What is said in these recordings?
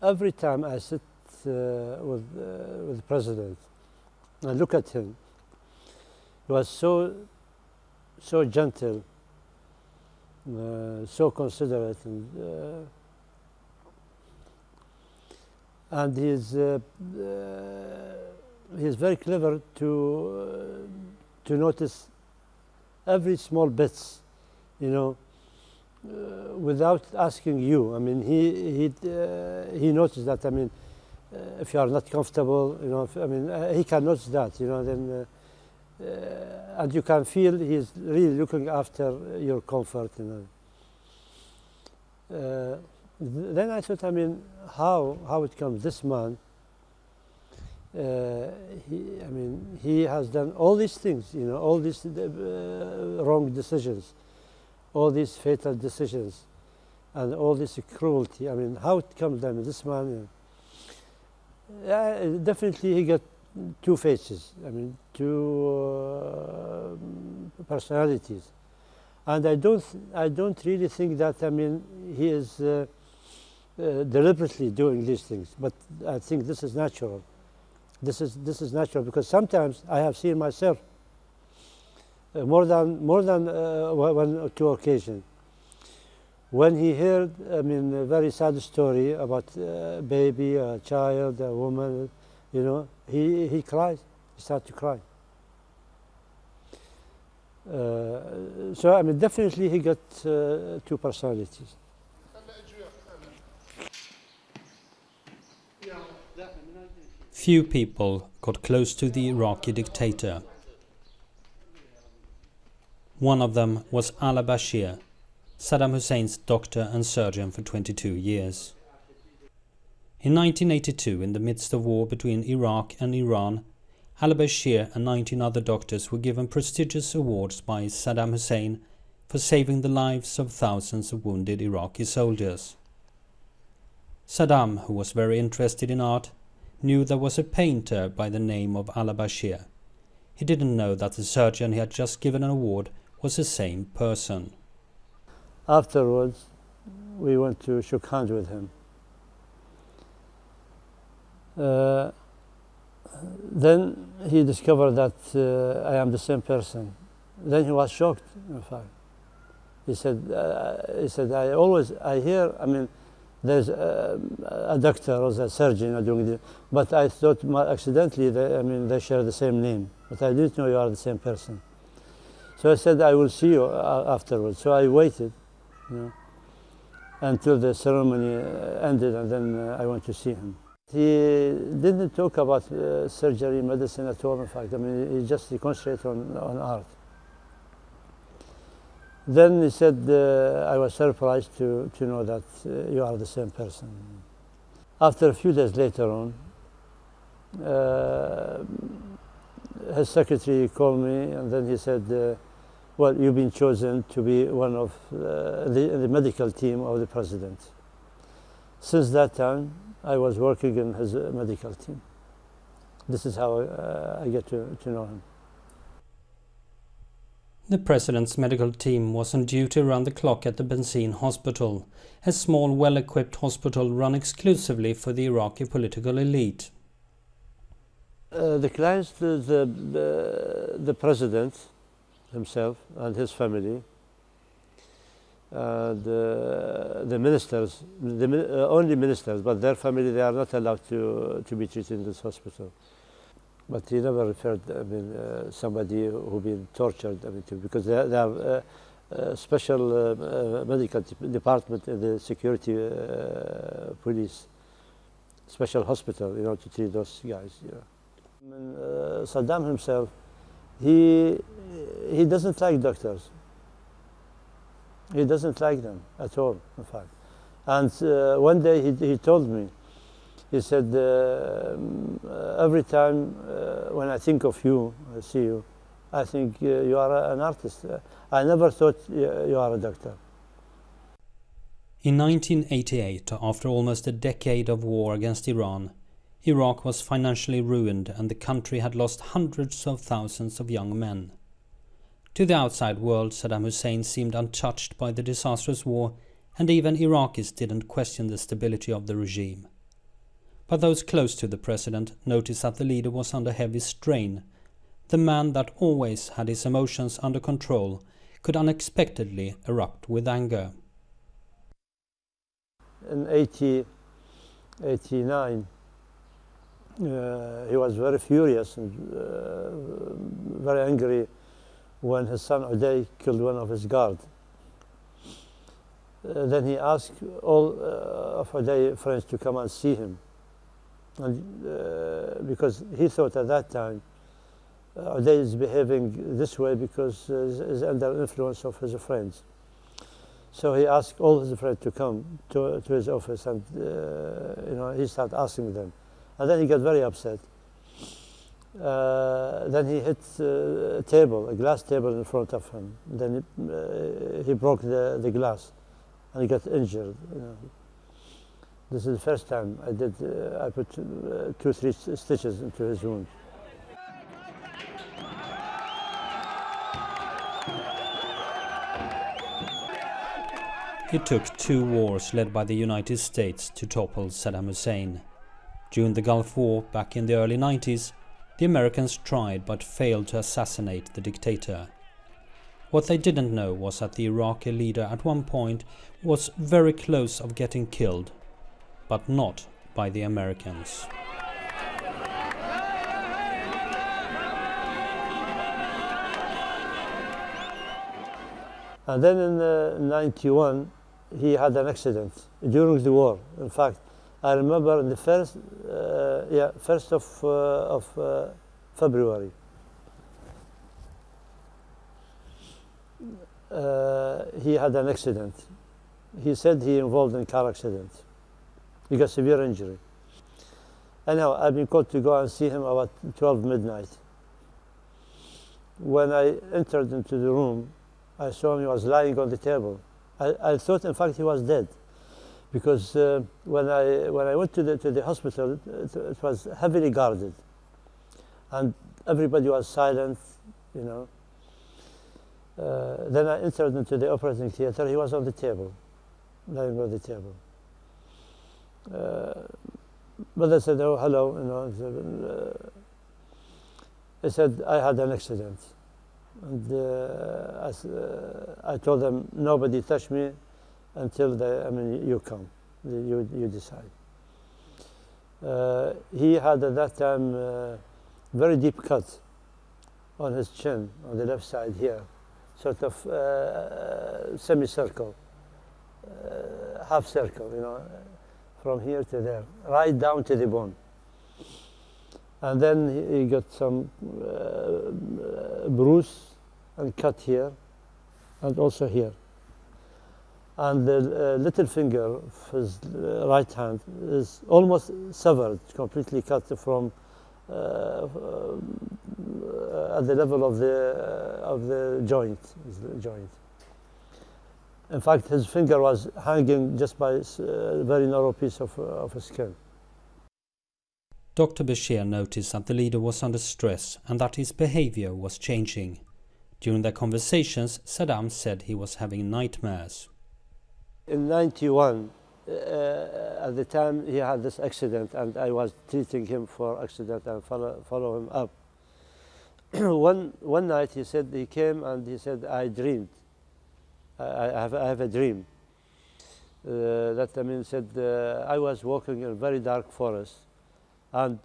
Every time I sit with the president and look at him, he was so gentle, so considerate, and he's very clever to notice every small bits, you know, without asking you. I mean, he noticed that. I mean, if you are not comfortable, you know, he can notice that, you know, then. And you can feel he's really looking after your comfort, you know. Then I thought, I mean, how it comes, this man, he has done all these things, you know, all these wrong decisions, all these fatal decisions, and all this cruelty. I mean, how it comes, I mean, this man, definitely he got two faces, I mean, two personalities. And I don't really think that, I mean, he is deliberately doing these things, but I think this is natural. This is natural, because sometimes I have seen myself more than one or two occasions when he heard, I mean, a very sad story about a baby, a child, a woman, you know, he cries. He starts to cry. So I mean, definitely he got two personalities. Few people got close to the Iraqi dictator. One of them was al-Bashir, Saddam Hussein's doctor and surgeon for 22 years. In 1982, in the midst of war between Iraq and Iran, al-Bashir and 19 other doctors were given prestigious awards by Saddam Hussein for saving the lives of thousands of wounded Iraqi soldiers. Saddam, who was very interested in art, knew there was a painter by the name of al-Bashir. He didn't know that the surgeon he had just given an award was the same person. Afterwards, we went to shake hands with him. Then he discovered that I am the same person. Then he was shocked, in fact. He said, I hear, I mean, there's a doctor or a surgeon doing this, but I thought accidentally, they share the same name, but I didn't know you are the same person. So I said, I will see you afterwards. So I waited, you know, until the ceremony ended, and then I went to see him. He didn't talk about surgery, medicine at all, in fact. I mean, he concentrated on art. Then he said, I was surprised to know that you are the same person. After a few days later on, his secretary called me, and then he said, well, you've been chosen to be one of the medical team of the president. Since that time, I was working in his medical team. This is how I get to know him. The president's medical team was on duty around the clock at the Benzin Hospital, a small, well-equipped hospital run exclusively for the Iraqi political elite. The clients, the president himself and his family, the ministers, only ministers, but their family, they are not allowed to be treated in this hospital. But he never referred, somebody who been tortured, because they have a special medical department in the security police, special hospital, you know, to treat those guys. You know. Saddam himself, he doesn't like doctors. He doesn't like them at all, in fact. And one day he told me, he said, every time when I think of you, I see you, I think you are an artist. I never thought you are a doctor. In 1988, after almost a decade of war against Iran, Iraq was financially ruined and the country had lost hundreds of thousands of young men. To the outside world, Saddam Hussein seemed untouched by the disastrous war, and even Iraqis didn't question the stability of the regime. but those close to the president noticed that the leader was under heavy strain. The man that always had his emotions under control could unexpectedly erupt with anger. In 89, he was very furious and very angry when his son Uday killed one of his guards. Then he asked all of Uday's friends to come and see him, and because he thought at that time Uday is behaving this way because he's under influence of his friends. So he asked all his friends to come to his office, and he started asking them, and then he got very upset. Then he hit a table, a glass table in front of him. Then he broke the glass, and he got injured. This is the first time I put 2-3 stitches into his wound. It took 2 wars led by the United States to topple Saddam Hussein. During the Gulf War back in the early 90s, the Americans tried but failed to assassinate the dictator. What they didn't know was that the Iraqi leader at one point was very close of getting killed, but not by the Americans. And then in 91, he had an accident during the war. In fact, I remember in the first of February, he had an accident. He said he involved in a car accident. He got severe injury. Anyhow, I've been called to go and see him about 12 midnight. When I entered into the room, I saw him, he was lying on the table. I thought, in fact, he was dead, because when I went to the hospital, it was heavily guarded, and everybody was silent, Then I entered into the operating theater. He was on the table, lying on the table. But I said, "Oh, hello," He said, "I had an accident." And I told them, "Nobody touch me until you come, you decide." He had at that time very deep cut on his chin, on the left side here, sort of semicircle, half circle, from here to there, right down to the bone. And then he got some bruise and cut here, and also here. And the little finger of his right hand is almost severed, completely cut from at the level of the joint. In fact, his finger was hanging just by a very narrow piece of skin. Dr. Bashir noticed that the leader was under stress and that his behavior was changing. During their conversations, Saddam said he was having nightmares. In 91, at the time he had this accident, and I was treating him for accident and follow him up. One night he came and he said, "I dreamed. I have a dream." I was walking in a very dark forest, and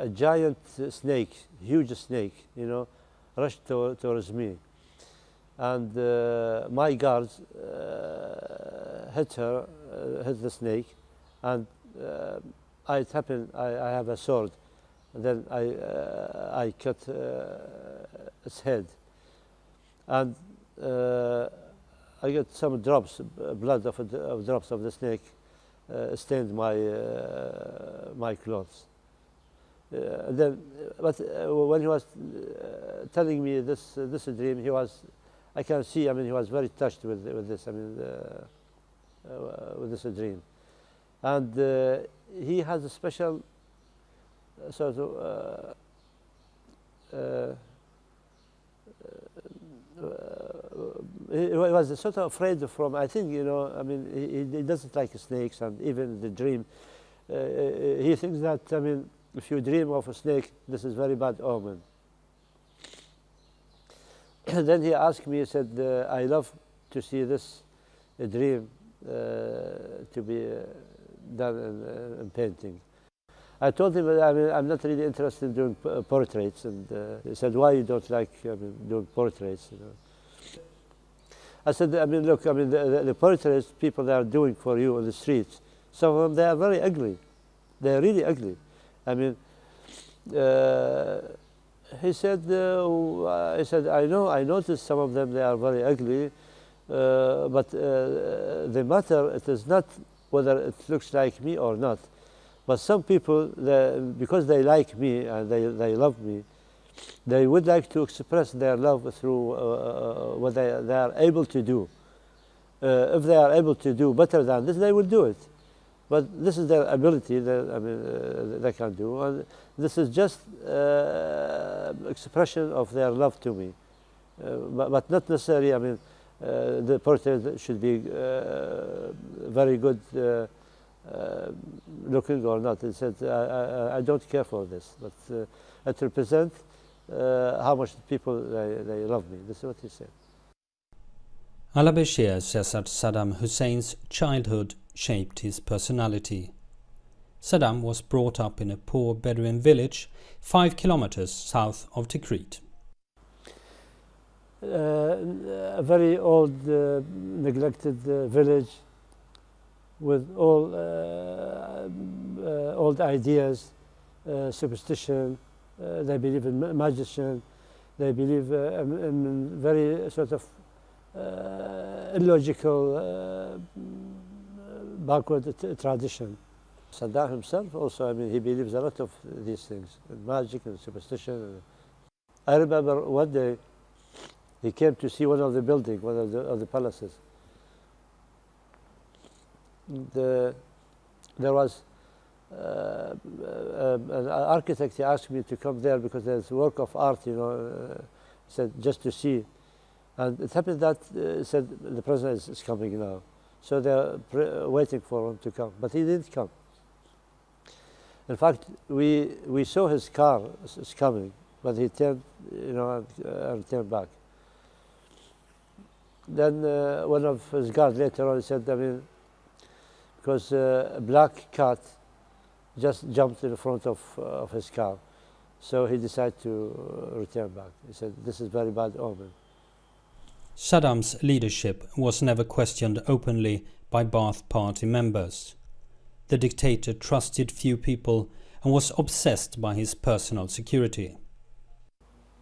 a giant snake, huge snake, rushed towards me. And my guards hit the snake, and I have a sword. Then I cut its head, and I got some drops, blood of drops of the snake, stained my clothes. But when he was telling me this dream, I can see. He was very touched with this. With this dream, and he has a special sort of. He was sort of afraid from. I think he doesn't like snakes, and even the dream he thinks that, I mean, if you dream of a snake, this is very bad omen. Then he asked me, he said, I love to see this dream to be done in painting. I told him, I mean, I'm not really interested in doing portraits, and he said, why you don't like, I mean, doing portraits? You know? I said, I mean, look, I mean, the portraits people they are doing for you on the streets, some of them they are very ugly. They are really ugly. I mean, he said, I know, I noticed some of them they are very ugly, but the matter it is not whether it looks like me or not. But some people, because they like me and they love me, they would like to express their love through what they are able to do. If they are able to do better than this, they will do it. But this is their ability that, I mean, they can do. And this is just expression of their love to me. But not necessarily, I mean, the portrait should be very good looking or not. He said, I don't care for this, but it represents how much people they love me. This is what he said. Al-Bashir says that Saddam Hussein's childhood shaped his personality. Saddam was brought up in a poor Bedouin village 5 kilometers south of Tikrit. A very old, neglected village with all old ideas, superstition. They believe in magician. They believe in very sort of illogical, backward tradition. Saddam himself also, I mean, he believes a lot of these things, in magic and superstition. I remember one day he came to see one of the buildings, one of the palaces. There was an architect. He asked me to come there because there's work of art, you know. Said just to see, and it happened that said the president is coming now, so they're waiting for him to come, but he didn't come. In fact, we saw his car is coming, but he turned, you know, and turned back. Then one of his guards later on said, I mean, because a black cat just jumped in front of his car, so he decided to return back. He said, this is very bad omen. Saddam's leadership was never questioned openly by Ba'ath Party members. The dictator trusted few people and was obsessed by his personal security.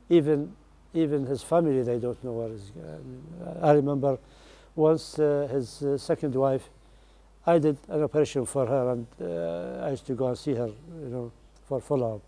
Even his family, they don't know where he's going. I remember once his second wife, I did an operation for her, and I used to go and see her, you know, for follow-up.